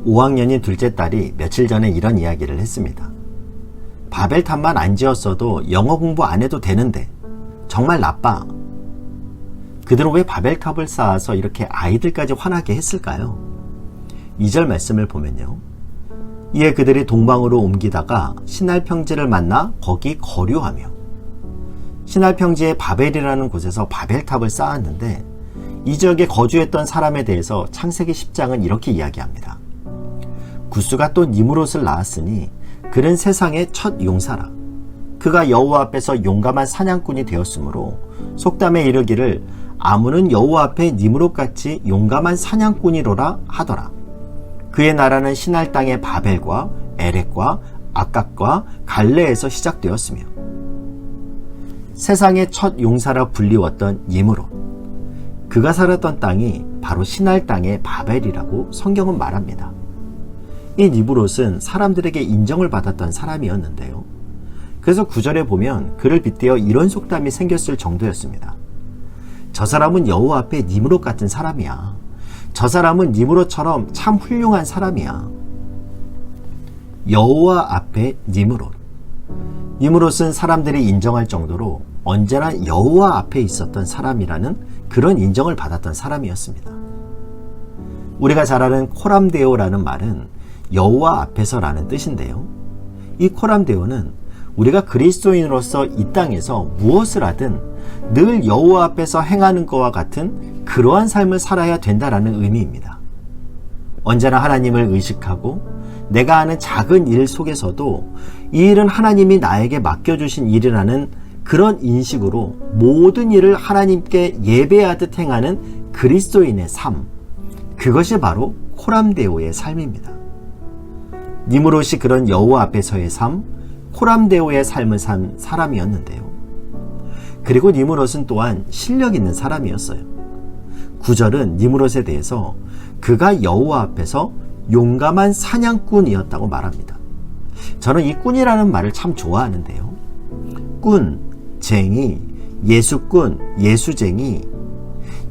(5학년인) 둘째 딸이 며칠 전에 이런 이야기를 했습니다. 바벨탑만 안 지었어도 영어 공부 안 해도 되는데 정말 나빠. 그들은 왜 바벨탑을 쌓아서 이렇게 아이들까지 화나게 했을까요? 2절 말씀을 보면요. 이에 그들이 동방으로 옮기다가 시날 평지를 만나 거기 거류하며, 시날 평지의 바벨이라는 곳에서 바벨탑을 쌓았는데 이 지역에 거주했던 사람에 대해서 창세기 10장은 이렇게 이야기합니다. 구스가 또 니므롯을 낳았으니 그는 세상의 첫 용사라. 그가 여호와 앞에서 용감한 사냥꾼이 되었으므로 속담에 이르기를 아문은 여호와 앞에 니므롯같이 용감한 사냥꾼이로라 하더라. 그의 나라는 시날 땅의 바벨과 에렉과 아깝과 갈레에서 시작되었으며, 세상의 첫 용사라 불리웠던 니므롯, 그가 살았던 땅이 바로 시날 땅의 바벨이라고 성경은 말합니다. 이 니므롯은 사람들에게 인정을 받았던 사람이었는데요. 그래서 9절에 보면 그를 빗대어 이런 속담이 생겼을 정도였습니다. 저 사람은 여호와 앞에 니므롯 같은 사람이야. 저 사람은 니므롯처럼 참 훌륭한 사람이야. 여호와 앞에 니므롯. 니므롯은 사람들이 인정할 정도로 언제나 여호와 앞에 있었던 사람이라는 그런 인정을 받았던 사람이었습니다. 우리가 잘 아는 코람데오라는 말은 여호와 앞에서라는 뜻인데요. 이 코람데오는 우리가 그리스도인으로서 이 땅에서 무엇을 하든 늘 여호와 앞에서 행하는 것과 같은 그러한 삶을 살아야 된다라는 의미입니다. 언제나 하나님을 의식하고 내가 하는 작은 일 속에서도 이 일은 하나님이 나에게 맡겨주신 일이라는 그런 인식으로 모든 일을 하나님께 예배하듯 행하는 그리스도인의 삶, 그것이 바로 코람데오의 삶입니다. 니므롯이 그런 여호와 앞에서의 삶, 코람데오의 삶을 산 사람이었는데요. 그리고 니므롯은 또한 실력 있는 사람이었어요. 9절은 니므롯에 대해서 그가 여호와 앞에서 용감한 사냥꾼이었다고 말합니다. 저는 이 꾼이라는 말을 참 좋아하는데요. 꾼, 쟁이, 예수꾼, 예수쟁이.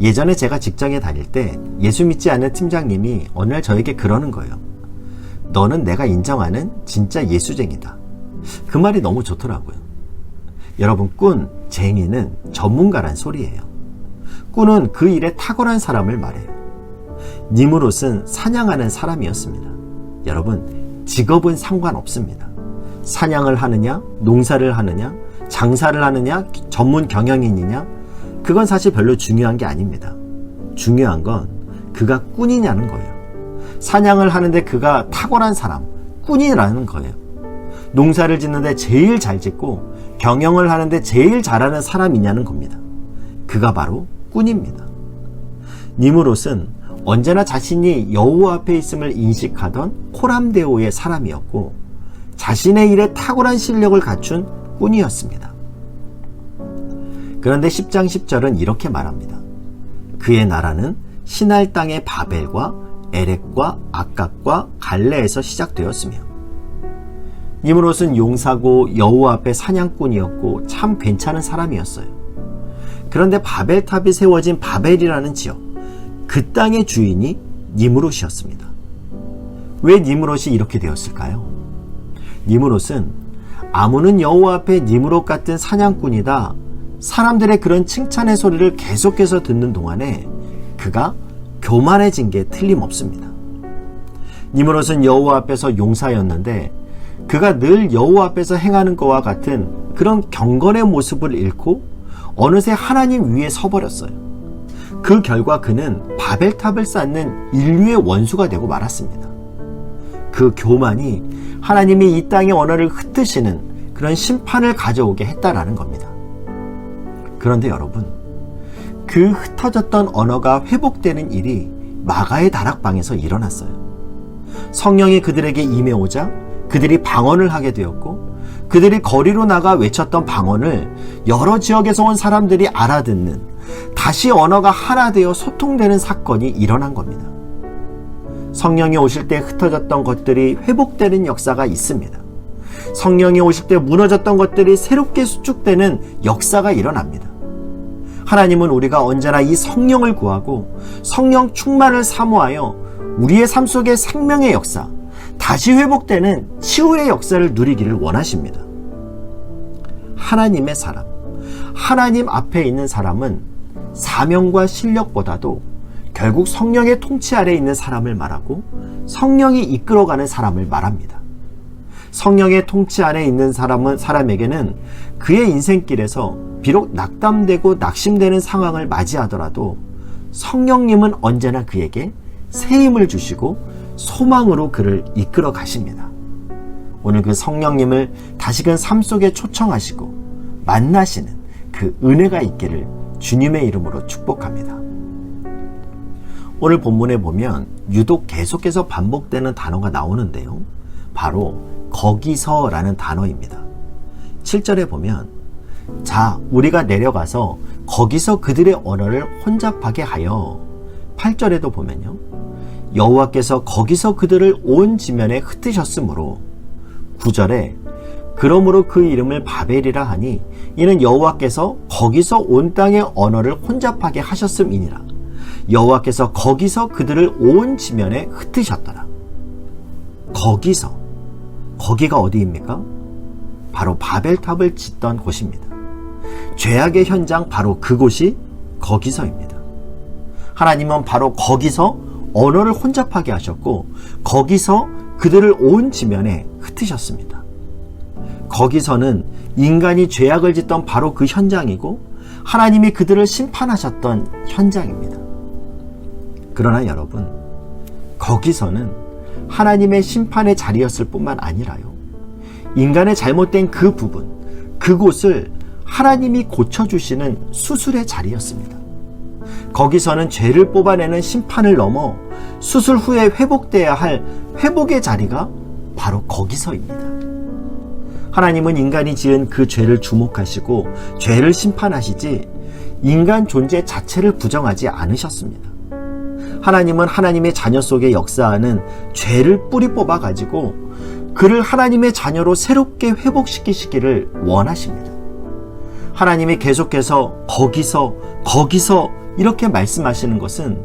예전에 제가 직장에 다닐 때 예수 믿지 않는 팀장님이 어느 날 저에게 그러는 거예요. 너는 내가 인정하는 진짜 예수쟁이다. 그 말이 너무 좋더라고요. 여러분, 꾼, 쟁이는 전문가란 소리예요. 꾼은 그 일에 탁월한 사람을 말해요. 니므롯은 사냥하는 사람이었습니다. 여러분, 직업은 상관없습니다. 사냥을 하느냐, 농사를 하느냐, 장사를 하느냐, 전문 경영인이냐, 그건 사실 별로 중요한 게 아닙니다. 중요한 건 그가 꾼이냐는 거예요. 사냥을 하는데 그가 탁월한 사람, 꾼이라는 거예요. 농사를 짓는데 제일 잘 짓고 경영을 하는데 제일 잘하는 사람이냐는 겁니다. 그가 바로 꾼입니다. 니므롯은 언제나 자신이 여호와 앞에 있음을 인식하던 코람데오의 사람이었고 자신의 일에 탁월한 실력을 갖춘 꾼이었습니다. 그런데 10장 10절은 이렇게 말합니다. 그의 나라는 시날 땅의 바벨과 에렉과 아깝과 갈레에서 시작되었으며, 니므롯은 용사고 여호와 앞에 사냥꾼이었고 참 괜찮은 사람이었어요. 그런데 바벨탑이 세워진 바벨이라는 지역, 그 땅의 주인이 니므롯이었습니다. 왜 니므롯이 이렇게 되었을까요? 니므롯은 아문은 여호와 앞에 니므롯 같은 사냥꾼이다, 사람들의 그런 칭찬의 소리를 계속해서 듣는 동안에 그가 교만해진 게 틀림없습니다. 니므롯은 여호와 앞에서 용사였는데 그가 늘 여호와 앞에서 행하는 것과 같은 그런 경건의 모습을 잃고 어느새 하나님 위에 서버렸어요. 그 결과 그는 바벨탑을 쌓는 인류의 원수가 되고 말았습니다. 그 교만이 하나님이 이 땅의 언어를 흩으시는 그런 심판을 가져오게 했다라는 겁니다. 그런데 여러분, 그 흩어졌던 언어가 회복되는 일이 마가의 다락방에서 일어났어요. 성령이 그들에게 임해오자 그들이 방언을 하게 되었고, 그들이 거리로 나가 외쳤던 방언을 여러 지역에서 온 사람들이 알아듣는, 다시 언어가 하나 되어 소통되는 사건이 일어난 겁니다. 성령이 오실 때 흩어졌던 것들이 회복되는 역사가 있습니다. 성령이 오실 때 무너졌던 것들이 새롭게 수축되는 역사가 일어납니다. 하나님은 우리가 언제나 이 성령을 구하고 성령 충만을 사모하여 우리의 삶 속의 생명의 역사, 다시 회복되는 치유의 역사를 누리기를 원하십니다. 하나님의 사람, 하나님 앞에 있는 사람은 사명과 실력보다도 결국 성령의 통치 아래에 있는 사람을 말하고 성령이 이끌어가는 사람을 말합니다. 성령의 통치 아래에 있는 사람에게는 그의 인생길에서 비록 낙담되고 낙심되는 상황을 맞이하더라도 성령님은 언제나 그에게 새 힘을 주시고 소망으로 그를 이끌어 가십니다. 오늘 그 성령님을 다시금 삶 속에 초청하시고 만나시는 그 은혜가 있기를 주님의 이름으로 축복합니다. 오늘 본문에 보면 유독 계속해서 반복되는 단어가 나오는데요. 바로 거기서라는 단어입니다. 7절에 보면 자, 우리가 내려가서 거기서 그들의 언어를 혼잡하게 하여 8절에도 보면요. 여호와께서 거기서 그들을 온 지면에 흩으셨으므로 9절에 그러므로 그 이름을 바벨이라 하니 이는 여호와께서 거기서 온 땅의 언어를 혼잡하게 하셨음이니라. 여호와께서 거기서 그들을 온 지면에 흩으셨더라. 거기가 어디입니까? 바로 바벨탑을 짓던 곳입니다. 죄악의 현장 바로 그곳이 거기서입니다. 하나님은 바로 거기서 언어를 혼잡하게 하셨고 거기서 그들을 온 지면에 흩으셨습니다. 거기서는 인간이 죄악을 짓던 바로 그 현장이고 하나님이 그들을 심판하셨던 현장입니다. 그러나 여러분, 거기서는 하나님의 심판의 자리였을 뿐만 아니라요. 인간의 잘못된 그 부분, 그곳을 하나님이 고쳐주시는 수술의 자리였습니다. 거기서는 죄를 뽑아내는 심판을 넘어 수술 후에 회복돼야 할 회복의 자리가 바로 거기서입니다. 하나님은 인간이 지은 그 죄를 주목하시고 죄를 심판하시지 인간 존재 자체를 부정하지 않으셨습니다. 하나님은 하나님의 자녀 속에 역사하는 죄를 뿌리 뽑아가지고 그를 하나님의 자녀로 새롭게 회복시키시기를 원하십니다. 하나님이 계속해서 거기서 이렇게 말씀하시는 것은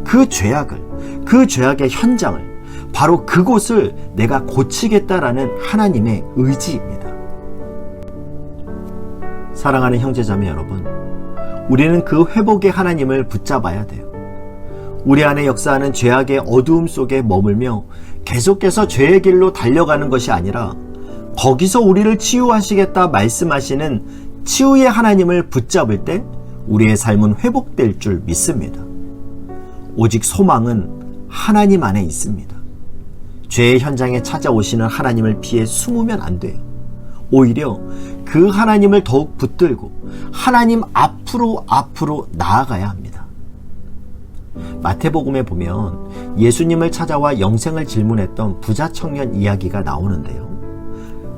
그 죄악의 현장을 바로 그곳을 내가 고치겠다라는 하나님의 의지입니다. 사랑하는 형제자매 여러분, 우리는 그 회복의 하나님을 붙잡아야 돼요. 우리 안에 역사하는 죄악의 어두움 속에 머물며 계속해서 죄의 길로 달려가는 것이 아니라 거기서 우리를 치유하시겠다 말씀하시는 치유의 하나님을 붙잡을 때 우리의 삶은 회복될 줄 믿습니다. 오직 소망은 하나님 안에 있습니다. 죄의 현장에 찾아오시는 하나님을 피해 숨으면 안 돼요. 오히려 그 하나님을 더욱 붙들고 하나님 앞으로 나아가야 합니다. 마태복음에 보면 예수님을 찾아와 영생을 질문했던 부자 청년 이야기가 나오는데요.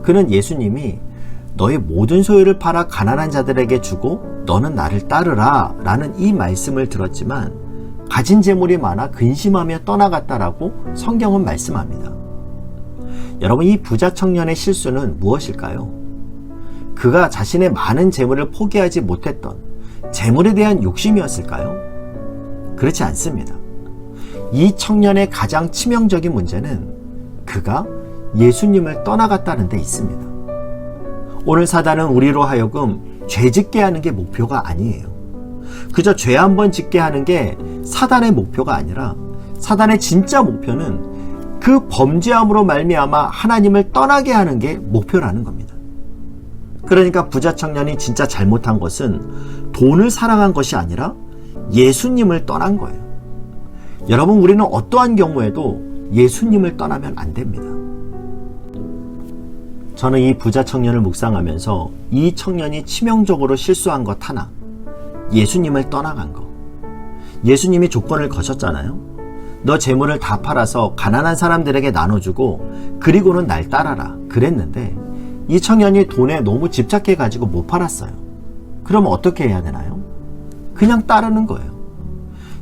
그는 예수님이 너의 모든 소유를 팔아 가난한 자들에게 주고 너는 나를 따르라 라는 이 말씀을 들었지만 가진 재물이 많아 근심하며 떠나갔다라고 성경은 말씀합니다. 여러분, 이 부자 청년의 실수는 무엇일까요? 그가 자신의 많은 재물을 포기하지 못했던 재물에 대한 욕심이었을까요? 그렇지 않습니다. 이 청년의 가장 치명적인 문제는 그가 예수님을 떠나갔다는 데 있습니다. 오늘 사단은 우리로 하여금 죄짓게 하는 게 목표가 아니에요. 그저 죄 한 번 짓게 하는 게 사단의 목표가 아니라 사단의 진짜 목표는 그 범죄함으로 말미암아 하나님을 떠나게 하는 게 목표라는 겁니다. 그러니까 부자 청년이 진짜 잘못한 것은 돈을 사랑한 것이 아니라 예수님을 떠난 거예요. 여러분, 우리는 어떠한 경우에도 예수님을 떠나면 안 됩니다. 저는 이 부자 청년을 묵상하면서 이 청년이 치명적으로 실수한 것 하나, 예수님을 떠나간 거. 예수님이 조건을 거셨잖아요. 너 재물을 다 팔아서 가난한 사람들에게 나눠주고 그리고는 날 따라라 그랬는데 이 청년이 돈에 너무 집착해가지고 못 팔았어요. 그러면 어떻게 해야 되나요? 그냥 따르는 거예요.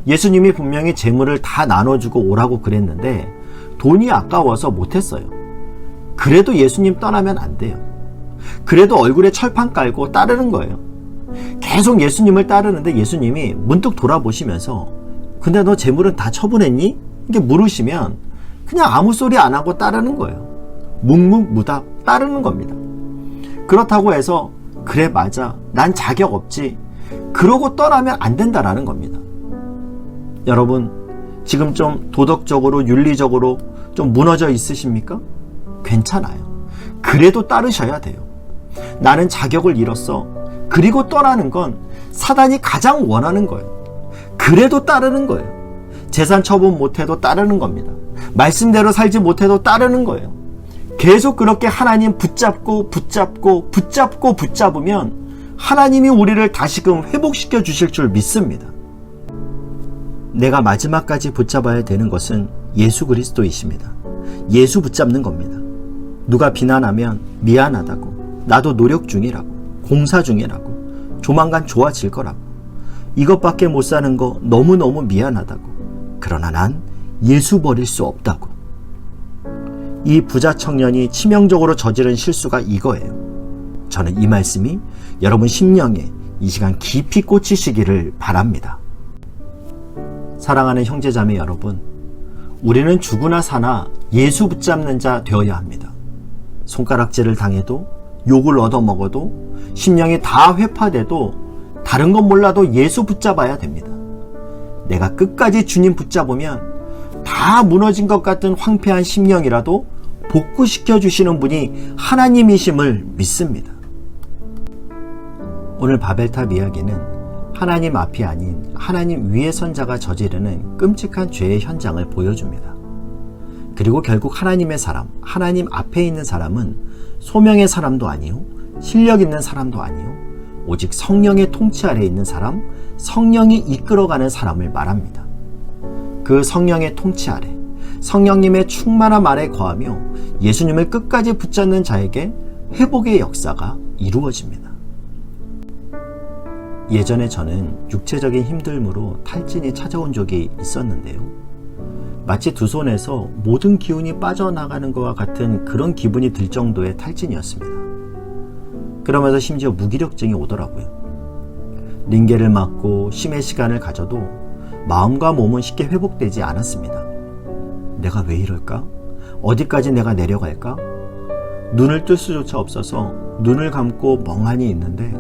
예수님이 분명히 재물을 다 나눠주고 오라고 그랬는데 돈이 아까워서 못했어요. 그래도 예수님 떠나면 안 돼요. 그래도 얼굴에 철판 깔고 따르는 거예요. 계속 예수님을 따르는데 예수님이 문득 돌아보시면서 근데 너 재물은 다 처분했니? 이렇게 물으시면 그냥 아무 소리 안 하고 따르는 거예요. 묵묵무답 따르는 겁니다. 그렇다고 해서 그래 맞아 난 자격 없지 그러고 떠나면 안 된다라는 겁니다. 여러분 지금 좀 도덕적으로 윤리적으로 좀 무너져 있으십니까? 괜찮아요. 그래도 따르셔야 돼요. 나는 자격을 잃었어. 그리고 떠나는 건 사단이 가장 원하는 거예요. 그래도 따르는 거예요. 재산 처분 못해도 따르는 겁니다. 말씀대로 살지 못해도 따르는 거예요. 계속 그렇게 하나님 붙잡으면 하나님이 우리를 다시금 회복시켜 주실 줄 믿습니다. 내가 마지막까지 붙잡아야 되는 것은 예수 그리스도이십니다. 예수 붙잡는 겁니다. 누가 비난하면 미안하다고, 나도 노력 중이라고, 공사 중이라고, 조만간 좋아질 거라고, 이것밖에 못 사는 거 너무너무 미안하다고, 그러나 난 예수 버릴 수 없다고. 이 부자 청년이 치명적으로 저지른 실수가 이거예요. 저는 이 말씀이 여러분 심령에 이 시간 깊이 꽂히시기를 바랍니다. 사랑하는 형제자매 여러분, 우리는 죽으나 사나 예수 붙잡는 자 되어야 합니다. 손가락질을 당해도, 욕을 얻어먹어도, 심령이 다 회파돼도 다른 건 몰라도 예수 붙잡아야 됩니다. 내가 끝까지 주님 붙잡으면 다 무너진 것 같은 황폐한 심령이라도 복구시켜 주시는 분이 하나님이심을 믿습니다. 오늘 바벨탑 이야기는 하나님 앞이 아닌 하나님 위에 선 자가 저지르는 끔찍한 죄의 현장을 보여줍니다. 그리고 결국 하나님의 사람, 하나님 앞에 있는 사람은 소명의 사람도 아니요, 실력 있는 사람도 아니요, 오직 성령의 통치 아래에 있는 사람, 성령이 이끌어가는 사람을 말합니다. 그 성령의 통치 아래, 성령님의 충만함 아래 거하며 예수님을 끝까지 붙잡는 자에게 회복의 역사가 이루어집니다. 예전에 저는 육체적인 힘듦으로 탈진이 찾아온 적이 있었는데요. 마치 두 손에서 모든 기운이 빠져나가는 것과 같은 그런 기분이 들 정도의 탈진이었습니다. 그러면서 심지어 무기력증이 오더라고요. 링겔을 맞고 쉼의 시간을 가져도 마음과 몸은 쉽게 회복되지 않았습니다. 내가 왜 이럴까? 어디까지 내가 내려갈까? 눈을 뜰 수조차 없어서 눈을 감고 멍하니 있는데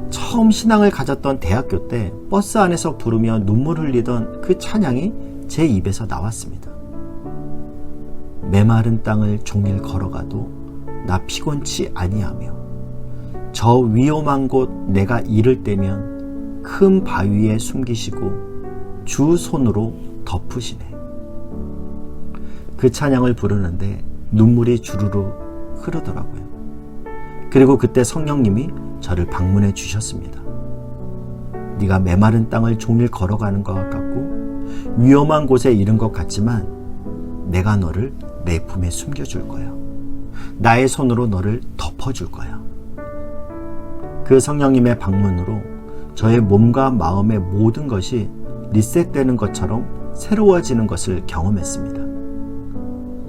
처음 신앙을 가졌던 대학교 때 버스 안에서 부르며 눈물 흘리던 그 찬양이 제 입에서 나왔습니다. 메마른 땅을 종일 걸어가도 나 피곤치 아니하며 저 위험한 곳 내가 이를 때면 큰 바위에 숨기시고 주 손으로 덮으시네. 그 찬양을 부르는데 눈물이 주르르 흐르더라고요. 그리고 그때 성령님이 저를 방문해 주셨습니다. 네가 메마른 땅을 종일 걸어가는 것 같고 위험한 곳에 이른 것 같지만 내가 너를 내 품에 숨겨줄 거야. 나의 손으로 너를 덮어줄 거야. 그 성령님의 방문으로 저의 몸과 마음의 모든 것이 리셋되는 것처럼 새로워지는 것을 경험했습니다.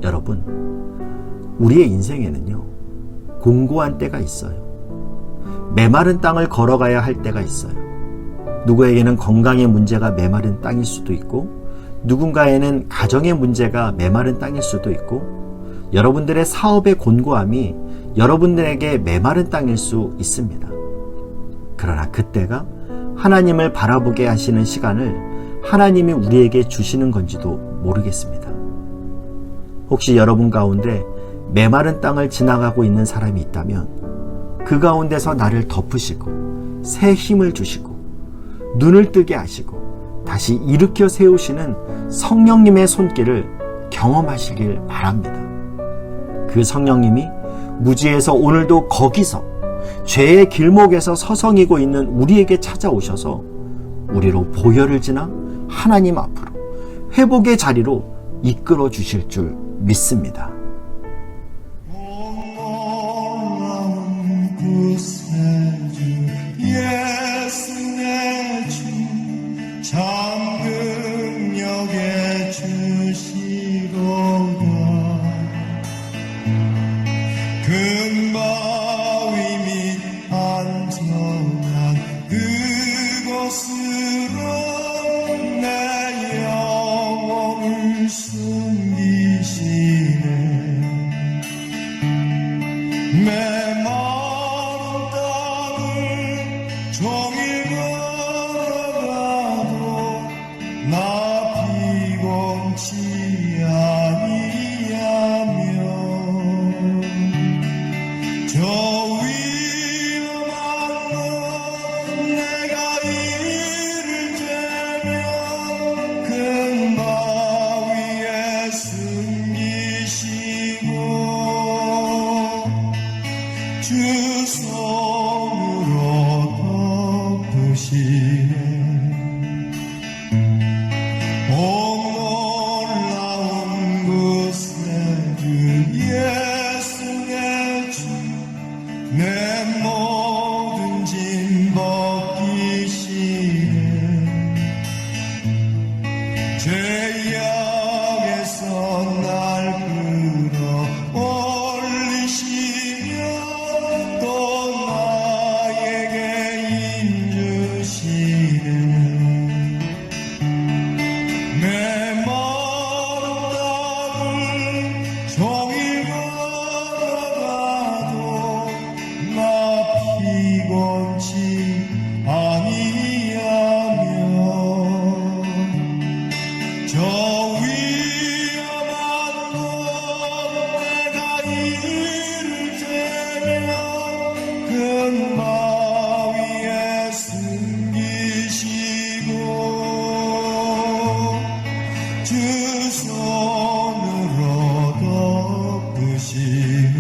여러분, 우리의 인생에는요, 공고한 때가 있어요. 메마른 땅을 걸어가야 할 때가 있어요. 누구에게는 건강의 문제가 메마른 땅일 수도 있고, 누군가에는 가정의 문제가 메마른 땅일 수도 있고, 여러분들의 사업의 곤고함이 여러분들에게 메마른 땅일 수 있습니다. 그러나 그때가 하나님을 바라보게 하시는 시간을 하나님이 우리에게 주시는 건지도 모르겠습니다. 혹시 여러분 가운데 메마른 땅을 지나가고 있는 사람이 있다면 그 가운데서 나를 덮으시고 새 힘을 주시고 눈을 뜨게 하시고 다시 일으켜 세우시는 성령님의 손길을 경험하시길 바랍니다. 그 성령님이 무지에서 오늘도 거기서 죄의 길목에서 서성이고 있는 우리에게 찾아오셔서 우리로 보혈을 지나 하나님 앞으로 회복의 자리로 이끌어 주실 줄 믿습니다. 예수 내 주 참능력에 주시로다. 금바위 및 안전한 그곳으로 내 영혼을 오 놀라운 구세주 예수의 주 내 모든 짐 벗기시네 죄악에서 날 끌어 올리시며 또 나에게 인주시네 내 마음을 종일 걸어가도 나 피곤치 아니하며 저 위험한 곳 내가 이를 대며 큰 바위에 숨기시고 주 손으로 덮으시네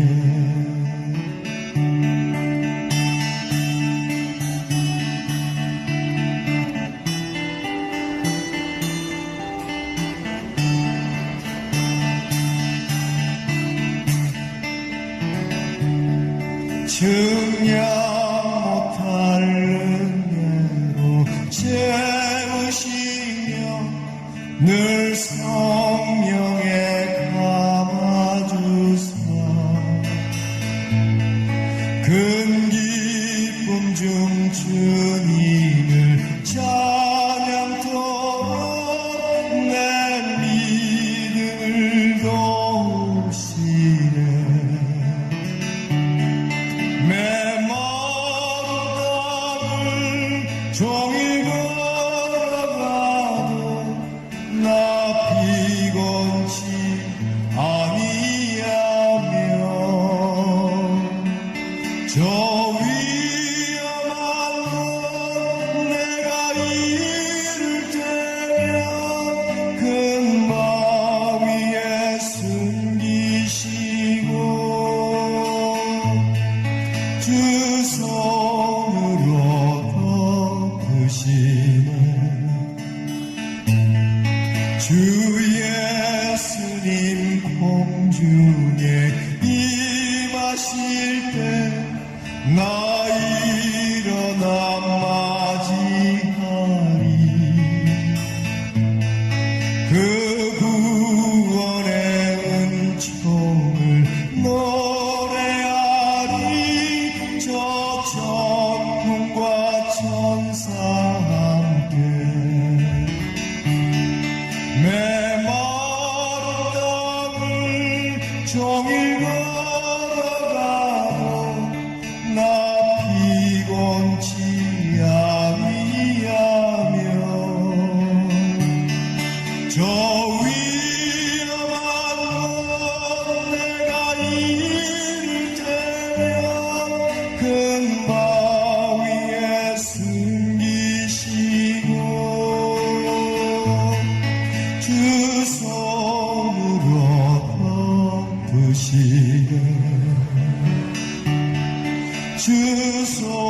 측량 못할 은혜로 채우시며 늘 성령에 감아주사 큰 기쁨 중 주님을 찬양토록 내 믿음을 도우시네 내 마음을 종일 걸어가도 나 피곤치 아니하며 저 위험한 곳 내가 이를 대며 큰 바위에 숨기시고 주 손으로 덮으시네 주 예수님 공중에 임하실 때 나 일어나 맞이하리 그 구원의 은총을 노래하리 저 천군과 천사 함께 내 마음을 종일 걸어가도 나 피곤치 아니하며 저 위험한 곳 내가 이를 대며 큰 바위에 숨기시고 주 손으로 덮으시네 주 손으로